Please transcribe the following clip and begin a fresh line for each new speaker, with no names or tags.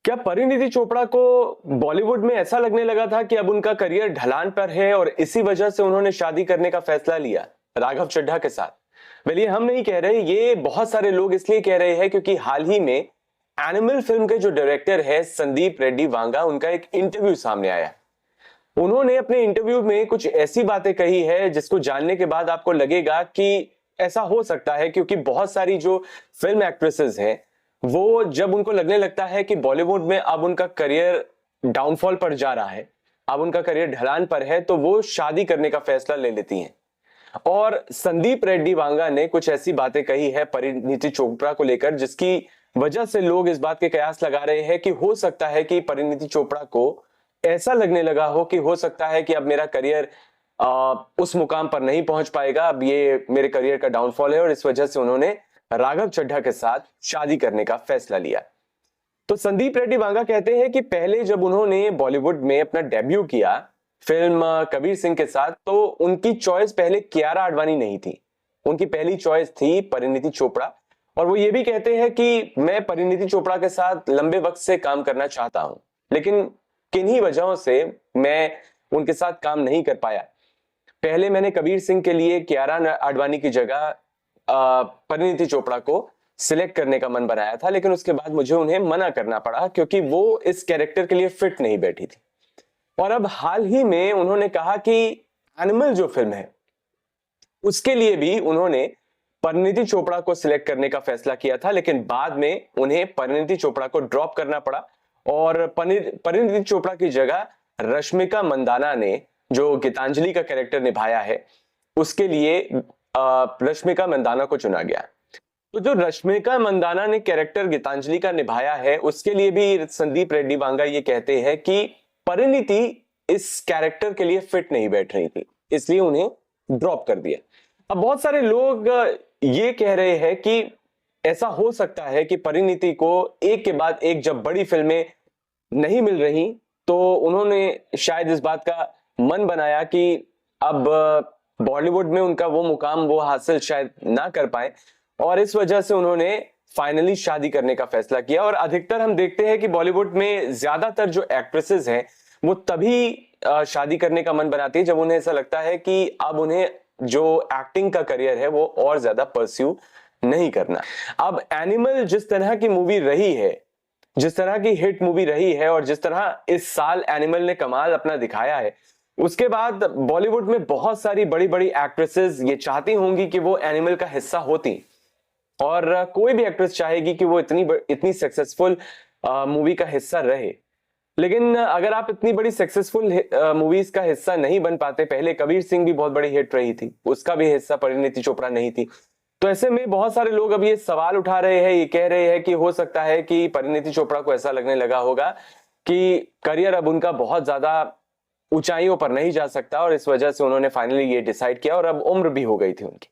क्या परिणीति चोपड़ा को बॉलीवुड में ऐसा लगने लगा था कि अब उनका करियर ढलान पर है और इसी वजह से उन्होंने शादी करने का फैसला लिया राघव चड्ढा के साथ? ये हम नहीं कह रहे, ये बहुत सारे लोग इसलिए कह रहे हैं क्योंकि हाल ही में एनिमल फिल्म के जो डायरेक्टर है संदीप रेड्डी वांगा, उनका एक इंटरव्यू सामने आया। उन्होंने अपने इंटरव्यू में कुछ ऐसी बातें कही है जिसको जानने के बाद आपको लगेगा कि ऐसा हो सकता है, क्योंकि बहुत सारी जो फिल्म एक्ट्रेसेस हैं वो जब उनको लगने लगता है कि बॉलीवुड में अब उनका करियर डाउनफॉल पर जा रहा है, अब उनका करियर ढलान पर है, तो वो शादी करने का फैसला ले लेती हैं। और संदीप रेड्डी वांगा ने कुछ ऐसी बातें कही है परिणीति चोपड़ा को लेकर जिसकी वजह से लोग इस बात के कयास लगा रहे हैं कि हो सकता है कि परिणीति चोपड़ा को ऐसा लगने लगा हो कि हो सकता है कि अब मेरा करियर उस मुकाम पर नहीं पहुंच पाएगा, अब ये मेरे करियर का डाउनफॉल है, और इस वजह से उन्होंने राघव चड्ढा के साथ शादी करने का फैसला लिया। तो संदीप रेड्डी वांगा कहते हैं कि पहले जब उन्होंने बॉलीवुड में अपना डेब्यू किया फिल्म कबीर सिंह के साथ, तो उनकी चॉइस पहले कियारा आडवाणी नहीं थी, उनकी पहली चॉइस थी परिणीति चोपड़ा। और वो ये भी कहते हैं कि मैं परिणीति चोपड़ा के साथ लंबे वक्त से काम करना चाहता हूं, लेकिन किन्हीं वजहों से मैं उनके साथ काम नहीं कर पाया। पहले मैंने कबीर सिंह के लिए कियारा आडवाणी की जगह परिणीति चोपड़ा को सिलेक्ट करने का मन बनाया था, लेकिन उसके बाद मुझे उन्हें मना करना पड़ा क्योंकि वो इस कैरेक्टर के लिए फिट नहीं बैठी थी। और अब हाल ही में उन्होंने कहा कि एनिमल जो फिल्म है उसके लिए भी उन्होंने परिणीति चोपड़ा को सिलेक्ट करने का फैसला किया था, लेकिन बाद में उन्हें परिणीति चोपड़ा को ड्रॉप करना पड़ा और परिणीति चोपड़ा की जगह रश्मिका मंदाना ने, जो गीतांजलि का कैरेक्टर निभाया है, उसके लिए रश्मिका मंदाना को चुना गया। तो जो रश्मिका मंदाना ने कैरेक्टर गीतांजलि का निभाया है उसके लिए भी संदीप रेड्डी वांगा ये कहते हैं कि परिणीति इस कैरेक्टर के लिए फिट नहीं बैठ रही थी, इसलिए उन्हें ड्रॉप कर दिया। अब बहुत सारे लोग ये कह रहे हैं कि ऐसा हो सकता है कि परिणीति को एक के बाद एक जब बड़ी फिल्में नहीं मिल रही तो उन्होंने शायद इस बात का मन बनाया कि अब बॉलीवुड में उनका वो मुकाम वो हासिल शायद ना कर पाए, और इस वजह से उन्होंने फाइनली शादी करने का फैसला किया। और अधिकतर हम देखते हैं कि बॉलीवुड में ज्यादातर जो एक्ट्रेसेस हैं वो तभी शादी करने का मन बनाती है जब उन्हें ऐसा लगता है कि अब उन्हें जो एक्टिंग का करियर है वो और ज्यादा परस्यू नहीं करना। अब एनिमल जिस तरह की मूवी रही है, जिस तरह की हिट मूवी रही है, और जिस तरह इस साल एनिमल ने कमाल अपना दिखाया है, उसके बाद बॉलीवुड में बहुत सारी बड़ी बड़ी एक्ट्रेसेस ये चाहती होंगी कि वो एनिमल का हिस्सा होती, और कोई भी एक्ट्रेस चाहेगी कि वो इतनी सक्सेसफुल मूवी का हिस्सा रहे। लेकिन अगर आप इतनी बड़ी सक्सेसफुल मूवीज का हिस्सा नहीं बन पाते, पहले कबीर सिंह भी बहुत बड़ी हिट रही थी, उसका भी हिस्सा परिणीति चोपड़ा नहीं थी, तो ऐसे में बहुत सारे लोग अब ये सवाल उठा रहे हैं, ये कह रहे हैं कि हो सकता है कि परिणीति चोपड़ा को ऐसा लगने लगा होगा कि करियर अब उनका बहुत ज्यादा ऊंचाइयों पर नहीं जा सकता, और इस वजह से उन्होंने फाइनली ये डिसाइड किया, और अब उम्र भी हो गई थी उनकी।